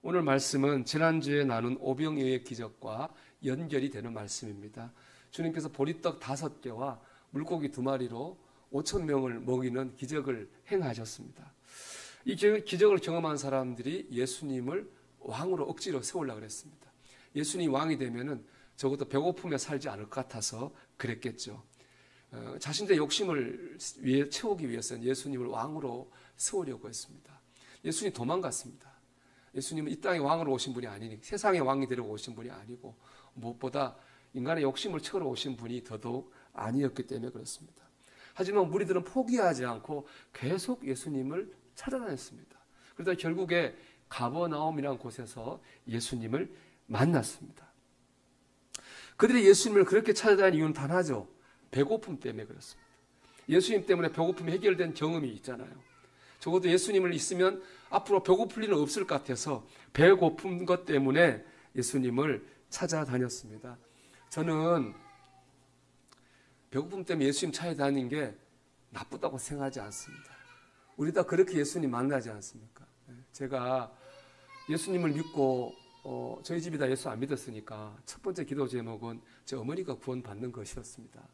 오늘 말씀은 지난주에 나눈 오병이어의 기적과 연결이 되는 말씀입니다. 주님께서 보리떡 5개와 물고기 2마리로 5,000명을 먹이는 기적을 행하셨습니다. 이 기적을 경험한 사람들이 예수님을 왕으로 억지로 세우려고 그랬습니다. 예수님이 왕이 되면은 적어도 배고픔에 살지 않을 것 같아서 그랬겠죠. 자신들의 욕심을 채우기 위해서는 예수님을 왕으로 세우려고 했습니다. 예수님이 도망갔습니다. 예수님은 이 땅에 왕으로 오신 분이 아니니 세상의 왕이 되려고 오신 분이 아니고 무엇보다 인간의 욕심을 채우러 오신 분이 더더욱 아니었기 때문에 그렇습니다. 하지만 무리들은 포기하지 않고 계속 예수님을 찾아다녔습니다. 그러다 결국에 가버나움이라는 곳에서 예수님을 만났습니다. 그들이 예수님을 그렇게 찾아다니는 이유는 단 하죠. 배고픔 때문에 그렇습니다. 예수님 때문에 배고픔이 해결된 경험이 있잖아요. 적어도 예수님을 있으면 앞으로 배고플 일은 없을 것 같아서 배고픈 것 때문에 예수님을 찾아다녔습니다. 저는 배고픔 때문에 예수님 찾아다니는 게 나쁘다고 생각하지 않습니다. 우리 다 그렇게 예수님 만나지 않습니까? 제가 예수님을 믿고 저희 집이 다 예수 안 믿었으니까 첫 번째 기도 제목은 제 어머니가 구원받는 것이었습니다.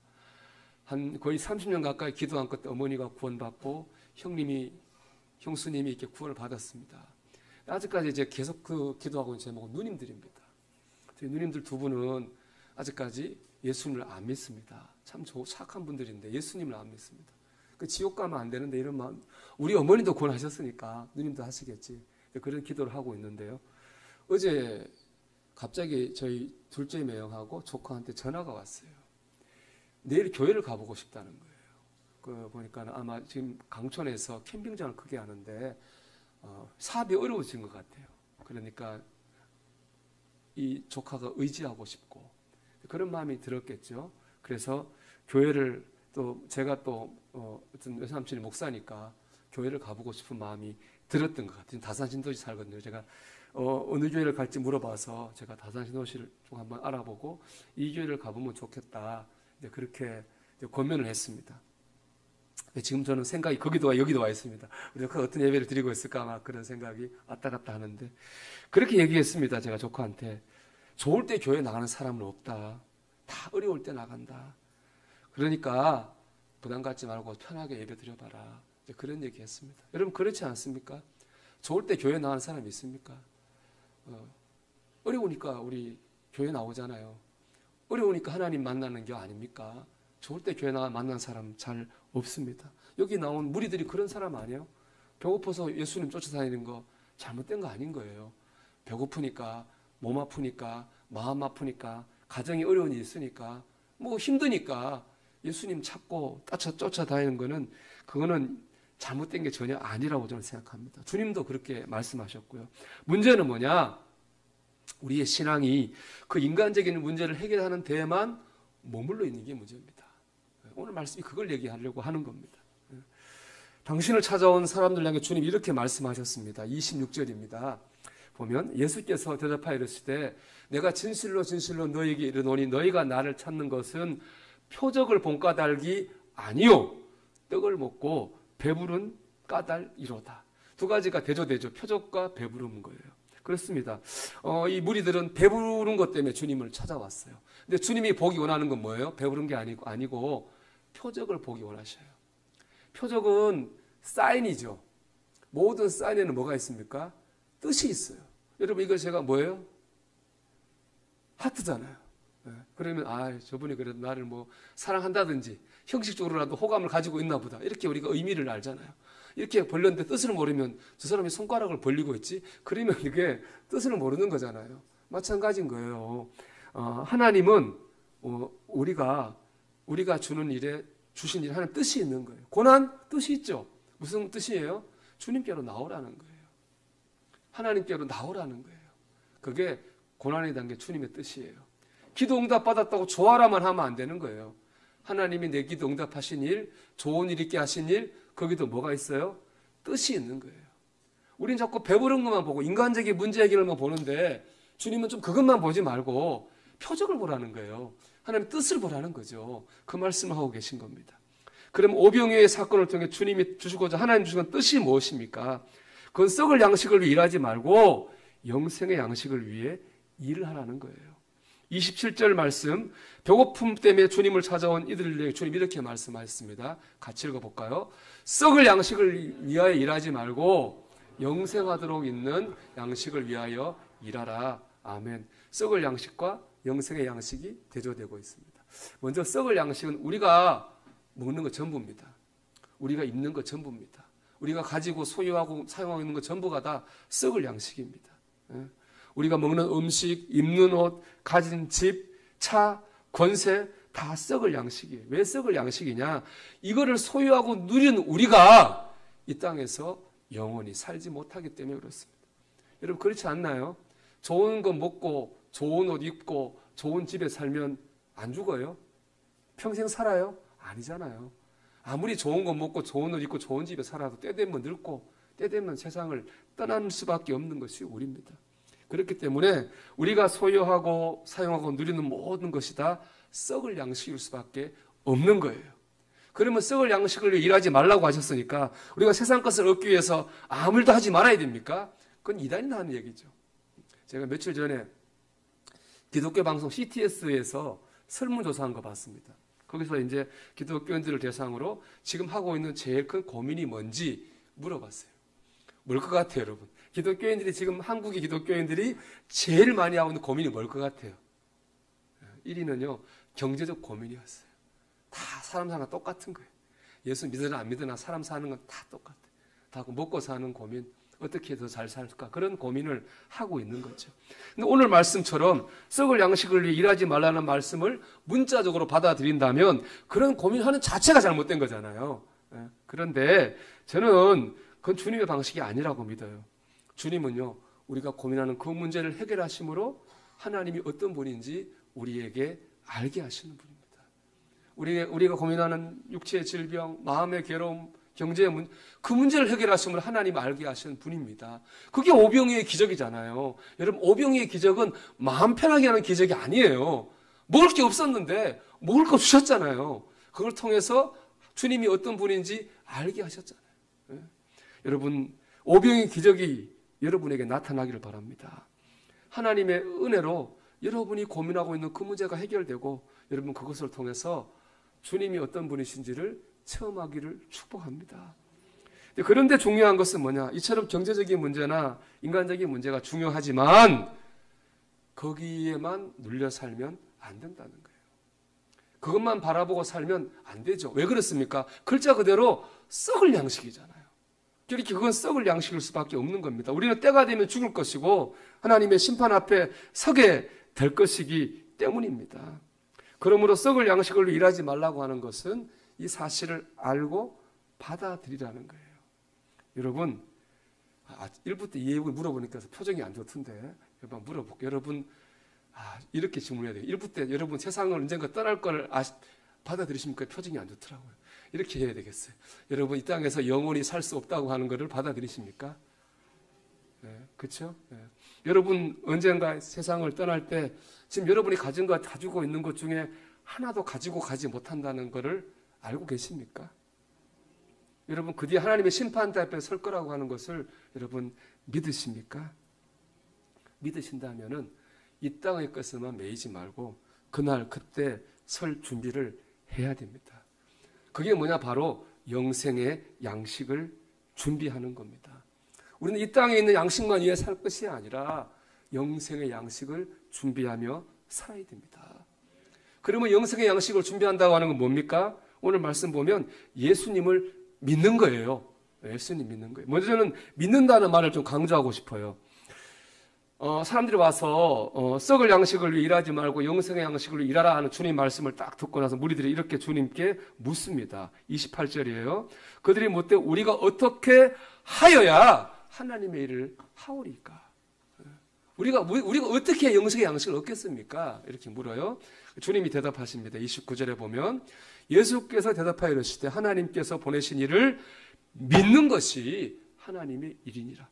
한 거의 30년 가까이 기도한 끝에 어머니가 구원받고 형수님이 이렇게 구원을 받았습니다. 아직까지 이제 계속 그 기도하고 있는 제목은 누님들입니다. 저희 누님들 2분은 아직까지 예수님을 안 믿습니다. 참 착한 분들인데 예수님을 안 믿습니다. 그 지옥 가면 안 되는데 이런 마음, 우리 어머니도 구원하셨으니까 누님도 하시겠지. 그런 기도를 하고 있는데요. 어제 갑자기 저희 둘째 매형하고 조카한테 전화가 왔어요. 내일 교회를 가보고 싶다는 거예요. 보니까 아마 지금 강촌에서 캠핑장을 크게 하는데 사업이 어려워진 것 같아요. 그러니까 이 조카가 의지하고 싶고 그런 마음이 들었겠죠. 그래서 교회를 또 제가 또 어떤 외삼촌이 목사니까 교회를 가보고 싶은 마음이 들었던 것 같아요. 다산신도시 살거든요. 제가 어느 교회를 갈지 물어봐서 제가 다산신도시를 좀 한번 알아보고 이 교회를 가보면 좋겠다. 이제 그렇게 이제 권면을 했습니다. 지금 저는 생각이 거기도 와 여기도 와 있습니다. 우리가 어떤 예배를 드리고 있을까 막 그런 생각이 왔다 갔다 하는데 그렇게 얘기했습니다. 제가 조카한테 좋을 때 교회 나가는 사람은 없다. 다 어려울 때 나간다. 그러니까 부담 갖지 말고 편하게 예배 드려봐라. 그런 얘기했습니다. 여러분 그렇지 않습니까? 좋을 때 교회 나가는 사람이 있습니까? 어려우니까 우리 교회 나오잖아요. 어려우니까 하나님 만나는 게 아닙니까? 좋을 때 교회 나가 만난 사람 잘 없습니다. 여기 나온 무리들이 그런 사람 아니에요? 배고파서 예수님 쫓아다니는 거 잘못된 거 아닌 거예요. 배고프니까, 몸 아프니까, 마음 아프니까, 가정이 어려운 일이 있으니까, 뭐 힘드니까 예수님 찾고 쫓아다니는 거는 그거는 잘못된 게 전혀 아니라고 저는 생각합니다. 주님도 그렇게 말씀하셨고요. 문제는 뭐냐? 우리의 신앙이 그 인간적인 문제를 해결하는 데에만 머물러 있는 게 문제입니다. 오늘 말씀이 그걸 얘기하려고 하는 겁니다. 당신을 찾아온 사람들 향해 주님이 이렇게 말씀하셨습니다. 26절입니다. 보면 예수께서 대답하여 이르시되 내가 진실로 진실로 너희에게 이르노니 너희가 나를 찾는 것은 표적을 본 까닭이 아니요 떡을 먹고 배부른 까닭이로다. 2가지가 대조되죠. 표적과 배부른 거예요. 그렇습니다. 이 무리들은 배부른 것 때문에 주님을 찾아왔어요. 근데 주님이 보기 원하는 건 뭐예요? 배부른 게 아니고 표적을 보기 원하셔요. 표적은 사인이죠. 모든 사인에는 뭐가 있습니까? 뜻이 있어요. 여러분 이거 제가 뭐예요? 하트잖아요. 그러면 저분이 그래도 나를 뭐 사랑한다든지 형식적으로라도 호감을 가지고 있나 보다. 이렇게 우리가 의미를 알잖아요. 이렇게 벌렸는데 뜻을 모르면 저 사람이 손가락을 벌리고 있지? 그러면 이게 뜻을 모르는 거잖아요. 마찬가지인 거예요. 하나님은 우리가 주는 일에 주신 일에 하나님 뜻이 있는 거예요. 고난 뜻이 있죠. 무슨 뜻이에요? 주님께로 나오라는 거예요. 하나님께로 나오라는 거예요. 그게 고난에 담긴 주님의 뜻이에요. 기도 응답 받았다고 좋아라만 하면 안 되는 거예요. 하나님이 내 기도 응답하신 일, 좋은 일 있게 하신 일, 거기도 뭐가 있어요? 뜻이 있는 거예요. 우린 자꾸 배부른 것만 보고 인간적인 문제 해결만 보는데 주님은 좀 그것만 보지 말고 표적을 보라는 거예요. 하나님 뜻을 보라는 거죠. 그 말씀을 하고 계신 겁니다. 그럼 오병이어의 사건을 통해 주님이 주시고자 하나님 주신 뜻이 무엇입니까? 그건 썩을 양식을 위해 일하지 말고 영생의 양식을 위해 일을 하라는 거예요. 27절 말씀, 배고픔 때문에 주님을 찾아온 이들에게 주님 이렇게 말씀하셨습니다. 같이 읽어볼까요? 썩을 양식을 위하여 일하지 말고 영생하도록 있는 양식을 위하여 일하라. 아멘. 썩을 양식과 영생의 양식이 대조되고 있습니다. 먼저 썩을 양식은 우리가 먹는 것 전부입니다. 우리가 입는 것 전부입니다. 우리가 가지고 소유하고 사용하고 있는 것 전부가 다 썩을 양식입니다. 우리가 먹는 음식, 입는 옷, 가진 집, 차, 권세 다 썩을 양식이에요. 왜 썩을 양식이냐? 이거를 소유하고 누리는 우리가 이 땅에서 영원히 살지 못하기 때문에 그렇습니다. 여러분 그렇지 않나요? 좋은 거 먹고 좋은 옷 입고 좋은 집에 살면 안 죽어요? 평생 살아요? 아니잖아요. 아무리 좋은 거 먹고 좋은 옷 입고 좋은 집에 살아도 때 되면 늙고 때 되면 세상을 떠날 수밖에 없는 것이 우리입니다. 그렇기 때문에 우리가 소유하고 사용하고 누리는 모든 것이 다 썩을 양식일 수밖에 없는 거예요. 그러면 썩을 양식을 위해 일하지 말라고 하셨으니까 우리가 세상 것을 얻기 위해서 아무 일도 하지 말아야 됩니까? 그건 이단이나 하는 얘기죠. 제가 며칠 전에 기독교 방송 CTS에서 설문조사한 거 봤습니다. 거기서 이제 기독교인들을 대상으로 지금 하고 있는 제일 큰 고민이 뭔지 물어봤어요. 뭘 것 같아요, 여러분? 기독교인들이 지금 한국의 기독교인들이 제일 많이 하고 있는 고민이 뭘 것 같아요? 1위는요, 경제적 고민이었어요. 다 사람 사는 건 똑같은 거예요. 예수 믿으나 안 믿으나 사람 사는 건 다 똑같아요. 다 먹고 사는 고민, 어떻게 더 잘 살까? 그런 고민을 하고 있는 거죠. 근데 오늘 말씀처럼 썩을 양식을 위해 일하지 말라는 말씀을 문자적으로 받아들인다면 그런 고민하는 자체가 잘못된 거잖아요. 그런데 저는 그건 주님의 방식이 아니라고 믿어요. 주님은요, 우리가 고민하는 그 문제를 해결하심으로 하나님이 어떤 분인지 우리에게 알게 하시는 분입니다. 우리가 고민하는 육체의 질병, 마음의 괴로움, 경제의 문제, 그 문제를 해결하심으로 하나님 알게 하시는 분입니다. 그게 오병이의 기적이잖아요. 여러분, 오병이의 기적은 마음 편하게 하는 기적이 아니에요. 먹을 게 없었는데 먹을 거 주셨잖아요. 그걸 통해서 주님이 어떤 분인지 알게 하셨잖아요. 여러분, 오병이의 기적이 여러분에게 나타나기를 바랍니다. 하나님의 은혜로 여러분이 고민하고 있는 그 문제가 해결되고 여러분 그것을 통해서 주님이 어떤 분이신지를 체험하기를 축복합니다. 그런데 중요한 것은 뭐냐? 이처럼 경제적인 문제나 인간적인 문제가 중요하지만 거기에만 눌려 살면 안 된다는 거예요. 그것만 바라보고 살면 안 되죠. 왜 그렇습니까? 글자 그대로 썩을 양식이잖아요. 그렇게 그건 썩을 양식일 수밖에 없는 겁니다. 우리는 때가 되면 죽을 것이고 하나님의 심판 앞에 서게 될 것이기 때문입니다. 그러므로 썩을 양식을 일하지 말라고 하는 것은 이 사실을 알고 받아들이라는 거예요. 여러분, 1부 때 이 얘기를 물어보니까 표정이 안 좋던데 여러분 물어볼게요. 여러분, 이렇게 질문해야 돼요. 1부 때 여러분 세상을 언젠가 떠날 걸 받아들이십니까? 표정이 안 좋더라고요. 이렇게 해야 되겠어요. 여러분, 이 땅에서 영원히 살 수 없다고 하는 것을 받아들이십니까? 네, 그렇죠? 네. 여러분 언젠가 세상을 떠날 때 지금 여러분이 가진 것, 가지고 있는 것 중에 하나도 가지고 가지 못한다는 것을 알고 계십니까? 여러분 그 뒤에 하나님의 심판대 앞에 설 거라고 하는 것을 여러분 믿으십니까? 믿으신다면은 이 땅의 것에만 매이지 말고 그날 그때 설 준비를 해야 됩니다. 그게 뭐냐? 바로 영생의 양식을 준비하는 겁니다. 우리는 이 땅에 있는 양식만 위해 살 것이 아니라 영생의 양식을 준비하며 살아야 됩니다. 그러면 영생의 양식을 준비한다고 하는 건 뭡니까? 오늘 말씀 보면 예수님을 믿는 거예요. 예수님 믿는 거예요. 먼저 저는 믿는다는 말을 좀 강조하고 싶어요. 사람들이 와서 썩을 양식을 위해 일하지 말고 영생의 양식을 위해 일하라 하는 주님 말씀을 딱 듣고 나서 무리들이 이렇게 주님께 묻습니다. 28절이에요. 그들이 묻되 우리가 어떻게 하여야 하나님의 일을 하오리까? 우리가 어떻게 영생의 양식을 얻겠습니까? 이렇게 물어요. 주님이 대답하십니다. 29절에 보면 예수께서 대답하여 이르시되 하나님께서 보내신 일을 믿는 것이 하나님의 일이니라.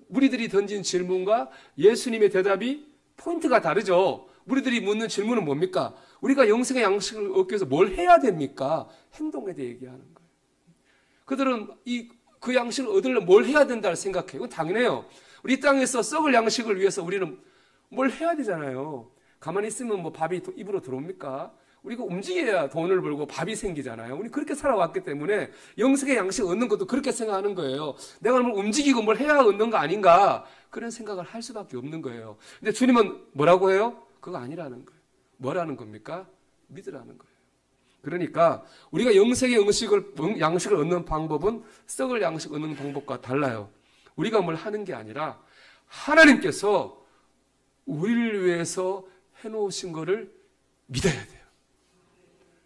무리들이 던진 질문과 예수님의 대답이 포인트가 다르죠. 무리들이 묻는 질문은 뭡니까? 우리가 영생의 양식을 얻기 위해서 뭘 해야 됩니까? 행동에 대해 얘기하는 거예요. 그들은 그 양식을 얻으려면 뭘 해야 된다고 생각해요. 이건 당연해요. 우리 땅에서 썩을 양식을 위해서 우리는 뭘 해야 되잖아요. 가만히 있으면 뭐 밥이 입으로 들어옵니까? 우리가 움직여야 돈을 벌고 밥이 생기잖아요. 우리 그렇게 살아왔기 때문에 영생의 양식 얻는 것도 그렇게 생각하는 거예요. 내가 뭘 움직이고 뭘 해야 얻는 거 아닌가? 그런 생각을 할 수밖에 없는 거예요. 근데 주님은 뭐라고 해요? 그거 아니라는 거예요. 뭐라는 겁니까? 믿으라는 거예요. 그러니까 우리가 영생의 양식을 얻는 방법은 썩을 양식 얻는 방법과 달라요. 우리가 뭘 하는 게 아니라 하나님께서 우리를 위해서 해놓으신 거를 믿어야 돼요.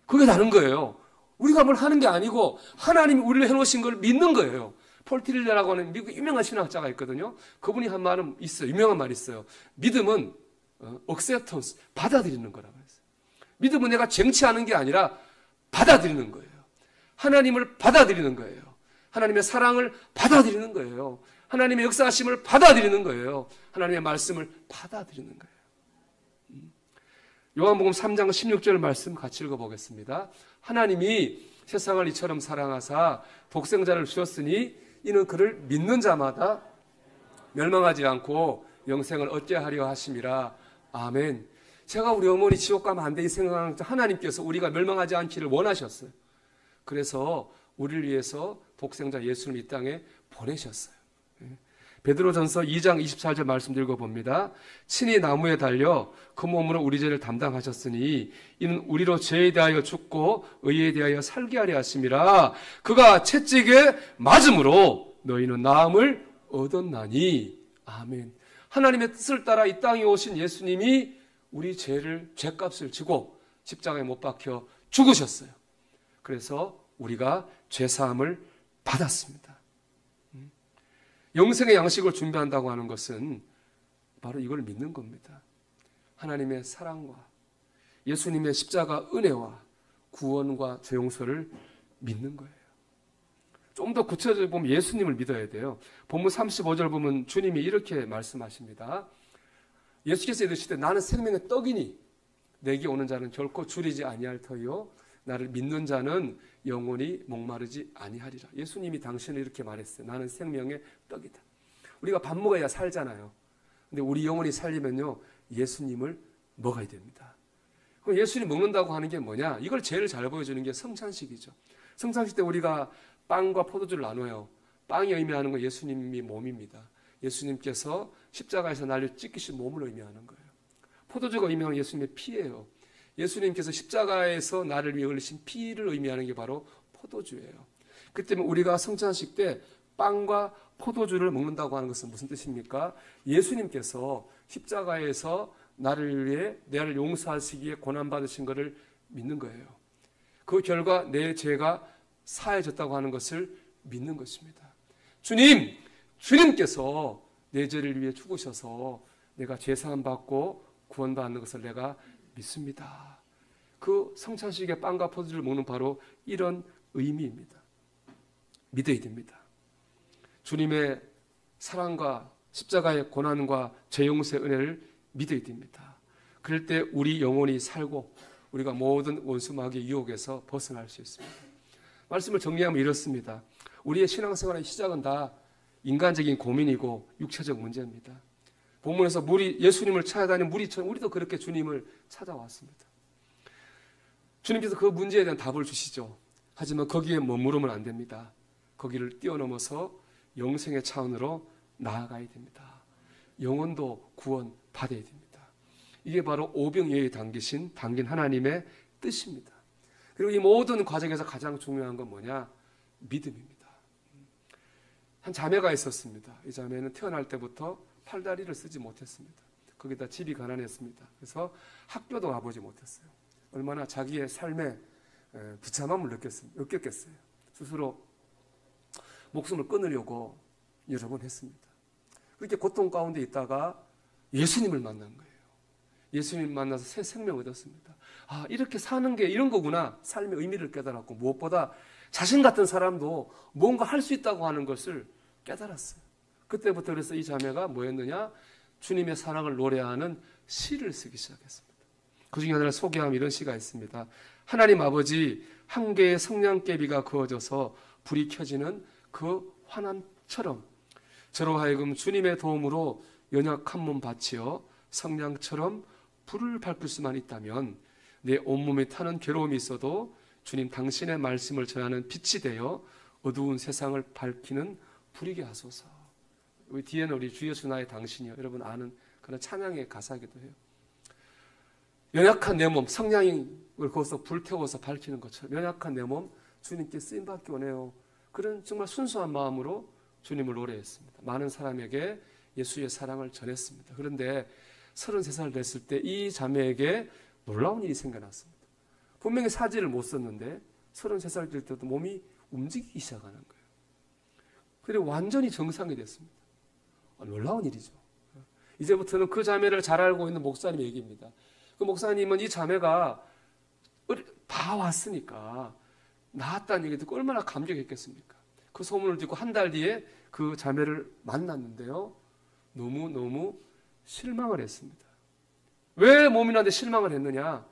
그게 다른 거예요. 우리가 뭘 하는 게 아니고 하나님이 우리를 해놓으신 걸 믿는 거예요. 폴 티릴러라고 하는 미국 유명한 신학자가 있거든요. 그분이 한 말은 있어요. 유명한 말이 있어요. 믿음은 acceptance, 받아들이는 거라고 했어요. 믿음은 내가 쟁취하는 게 아니라 받아들이는 거예요. 하나님을 받아들이는 거예요. 하나님의 사랑을 받아들이는 거예요. 하나님의 역사하심을 받아들이는 거예요. 하나님의 말씀을 받아들이는 거예요. 요한복음 3장 16절 말씀 같이 읽어보겠습니다. 하나님이 세상을 이처럼 사랑하사 독생자를 주셨으니 이는 그를 믿는 자마다 멸망하지 않고 영생을 얻게 하려 하심이라. 아멘. 제가 우리 어머니 지옥 가면 안 돼 이 생각하는 하나님께서 우리가 멸망하지 않기를 원하셨어요. 그래서 우리를 위해서 독생자 예수를 이 땅에 보내셨어요. 베드로전서 2장 24절 말씀 읽어봅니다. 친히 나무에 달려 그 몸으로 우리 죄를 담당하셨으니 이는 우리로 죄에 대하여 죽고 의에 대하여 살게 하려 하심이라. 그가 채찍에 맞음으로 너희는 나음을 얻었나니. 아멘. 하나님의 뜻을 따라 이 땅에 오신 예수님이 우리 죄값을 지고 십자가에 못 박혀 죽으셨어요. 그래서 우리가 죄사함을 받았습니다. 영생의 양식을 준비한다고 하는 것은 바로 이걸 믿는 겁니다. 하나님의 사랑과 예수님의 십자가 은혜와 구원과 죄 용서를 믿는 거예요. 좀 더 구체적으로 보면 예수님을 믿어야 돼요. 본문 35절 보면 주님이 이렇게 말씀하십니다. 예수께서 이르시되 나는 생명의 떡이니 내게 오는 자는 결코 줄이지 아니할 터이요 나를 믿는 자는 영원히 목마르지 아니하리라. 예수님이 당신을 이렇게 말했어요. 나는 생명의 떡이다. 우리가 밥 먹어야 살잖아요. 근데 우리 영혼이 살려면요 예수님을 먹어야 됩니다. 그럼 예수님 먹는다고 하는 게 뭐냐? 이걸 제일 잘 보여주는 게 성찬식이죠. 성찬식 때 우리가 빵과 포도주를 나눠요. 빵이 의미하는 건 예수님이 몸입니다. 예수님께서 십자가에서 나를 찢기신 몸을 의미하는 거예요. 포도주가 의미하는 예수님의 피예요. 예수님께서 십자가에서 나를 위해 흘리신 피를 의미하는 게 바로 포도주예요. 그 때문에 우리가 성찬식 때 빵과 포도주를 먹는다고 하는 것은 무슨 뜻입니까? 예수님께서 십자가에서 나를 위해 나를 용서하시기에 고난받으신 것을 믿는 거예요. 그 결과 내 죄가 사해졌다고 하는 것을 믿는 것입니다. 주님께서 내 죄를 위해 죽으셔서 내가 죄사함 받고 구원받는 것을 내가 믿습니다. 그 성찬식의 빵과 포도주를 먹는 바로 이런 의미입니다. 믿어야 됩니다. 주님의 사랑과 십자가의 고난과 죄 용서의 은혜를 믿어야 됩니다. 그럴 때 우리 영혼이 살고 우리가 모든 원수마귀의 유혹에서 벗어날 수 있습니다. 말씀을 정리하면 이렇습니다. 우리의 신앙생활의 시작은 다 인간적인 고민이고 육체적 문제입니다. 본문에서 예수님을 찾아다니는 무리처럼 우리도 그렇게 주님을 찾아왔습니다. 주님께서 그 문제에 대한 답을 주시죠. 하지만 거기에 머무르면 안 됩니다. 거기를 뛰어넘어서 영생의 차원으로 나아가야 됩니다. 영혼도 구원 받아야 됩니다. 이게 바로 오병이어에 담긴 하나님의 뜻입니다. 그리고 이 모든 과정에서 가장 중요한 건 뭐냐? 믿음입니다. 한 자매가 있었습니다. 이 자매는 태어날 때부터 팔다리를 쓰지 못했습니다. 거기다 집이 가난했습니다. 그래서 학교도 가보지 못했어요. 얼마나 자기의 삶에 비참함을 느꼈겠어요. 스스로 목숨을 끊으려고 여러 번 했습니다. 그렇게 고통 가운데 있다가 예수님을 만난 거예요. 예수님 만나서 새 생명 얻었습니다. 아, 이렇게 사는 게 이런 거구나. 삶의 의미를 깨달았고 무엇보다 자신 같은 사람도 뭔가 할 수 있다고 하는 것을 깨달았어요. 그때부터 그래서 이 자매가 뭐였느냐? 주님의 사랑을 노래하는 시를 쓰기 시작했습니다. 그 중에 하나를 소개하면 이런 시가 있습니다. 하나님 아버지, 한 개의 성냥개비가 그어져서 불이 켜지는 그 환함처럼 저로 하여금 주님의 도움으로 연약한 몸 바치어 성냥처럼 불을 밝힐 수만 있다면 내 온몸에 타는 괴로움이 있어도 주님 당신의 말씀을 전하는 빛이 되어 어두운 세상을 밝히는 불이게 하소서. 여기 뒤에는 우리 주 예수 나의 당신이요, 여러분 아는 그런 찬양의 가사이기도 해요. 연약한 내 몸, 성냥을 거기서 불태워서 밝히는 것처럼 연약한 내 몸 주님께 쓰임받기 원해요. 그런 정말 순수한 마음으로 주님을 노래했습니다. 많은 사람에게 예수의 사랑을 전했습니다. 그런데 33살 됐을 때 이 자매에게 놀라운 일이 생겨났습니다. 분명히 사지를 못 썼는데 33살 될 때도 몸이 움직이기 시작하는 거예요. 그리고 완전히 정상이 됐습니다. 놀라운 일이죠. 이제부터는 그 자매를 잘 알고 있는 목사님의 얘기입니다. 그 목사님은 이 자매가 봐왔으니까 나았다는 얘기 듣고 얼마나 감격했겠습니까? 그 소문을 듣고 한 달 뒤에 그 자매를 만났는데요, 너무너무 실망을 했습니다. 왜 몸이 나한테 실망을 했느냐?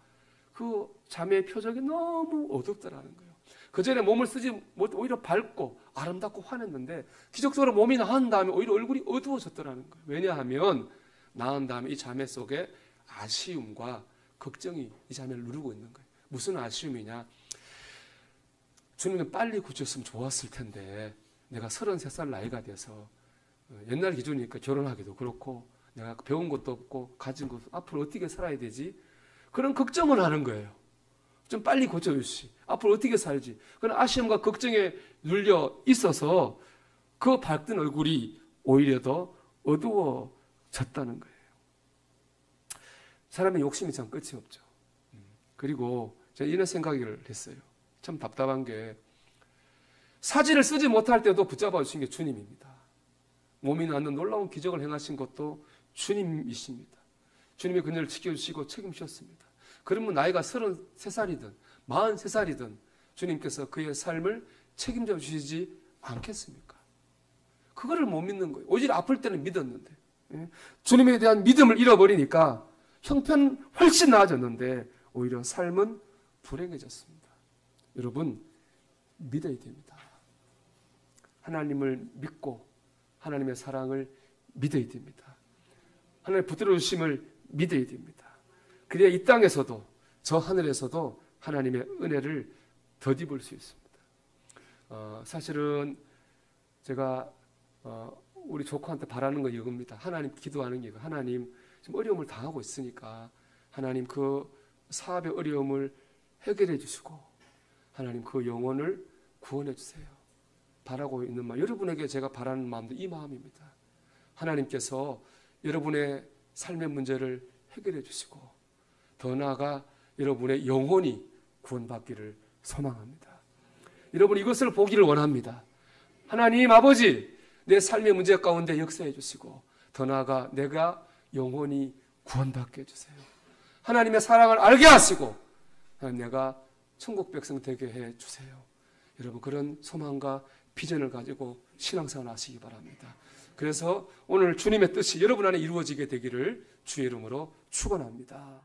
그 자매의 표정이 너무 어둡더라는 거예요. 그전에 몸을 쓰지 못 오히려 밝고 아름답고 환했는데 기적적으로 몸이 나은 다음에 오히려 얼굴이 어두워졌더라는 거예요. 왜냐하면 나은 다음에 이 자매 속에 아쉬움과 걱정이 이 자매를 누르고 있는 거예요. 무슨 아쉬움이냐? 주님은 빨리 고쳤으면 좋았을 텐데 내가 33살 나이가 돼서 옛날 기준이니까 결혼하기도 그렇고 내가 배운 것도 없고 가진 것도 앞으로 어떻게 살아야 되지? 그런 걱정을 하는 거예요. 좀 빨리 고쳐주시. 앞으로 어떻게 살지? 그런 아쉬움과 걱정에 눌려 있어서 그 밝던 얼굴이 오히려 더 어두워졌다는 거예요. 사람의 욕심이 참 끝이 없죠. 그리고 제가 이런 생각을 했어요. 참 답답한 게 사지를 쓰지 못할 때도 붙잡아 주신 게 주님입니다. 몸이 낫는 놀라운 기적을 행하신 것도 주님이십니다. 주님이 그녀를 지켜주시고 책임지셨습니다. 그러면 나이가 33살이든 43살이든 주님께서 그의 삶을 책임져 주시지 않겠습니까? 그거를 못 믿는 거예요. 오히려 아플 때는 믿었는데 주님에 대한 믿음을 잃어버리니까 형편 훨씬 나아졌는데 오히려 삶은 불행해졌습니다. 여러분 믿어야 됩니다. 하나님을 믿고 하나님의 사랑을 믿어야 됩니다. 하나님의 부드러우심을 믿어야 됩니다. 그래야 이 땅에서도 저 하늘에서도 하나님의 은혜를 덧입을 수 있습니다. 사실은 제가 우리 조카한테 바라는 건 이겁니다. 하나님 기도하는 게 하나님 지금 어려움을 당하고 있으니까 하나님 그 사업의 어려움을 해결해 주시고 하나님 그 영혼을 구원해 주세요. 바라고 있는 마음, 여러분에게 제가 바라는 마음도 이 마음입니다. 하나님께서 여러분의 삶의 문제를 해결해 주시고 더 나아가 여러분의 영혼이 구원받기를 소망합니다. 여러분 이것을 보기를 원합니다. 하나님 아버지 내 삶의 문제 가운데 역사해 주시고 더 나아가 내가 영혼이 구원받게 해주세요. 하나님의 사랑을 알게 하시고 하나님 내가 천국 백성 되게 해주세요. 여러분 그런 소망과 비전을 가지고 신앙생활 하시기 바랍니다. 그래서 오늘 주님의 뜻이 여러분 안에 이루어지게 되기를 주의 이름으로 축원합니다.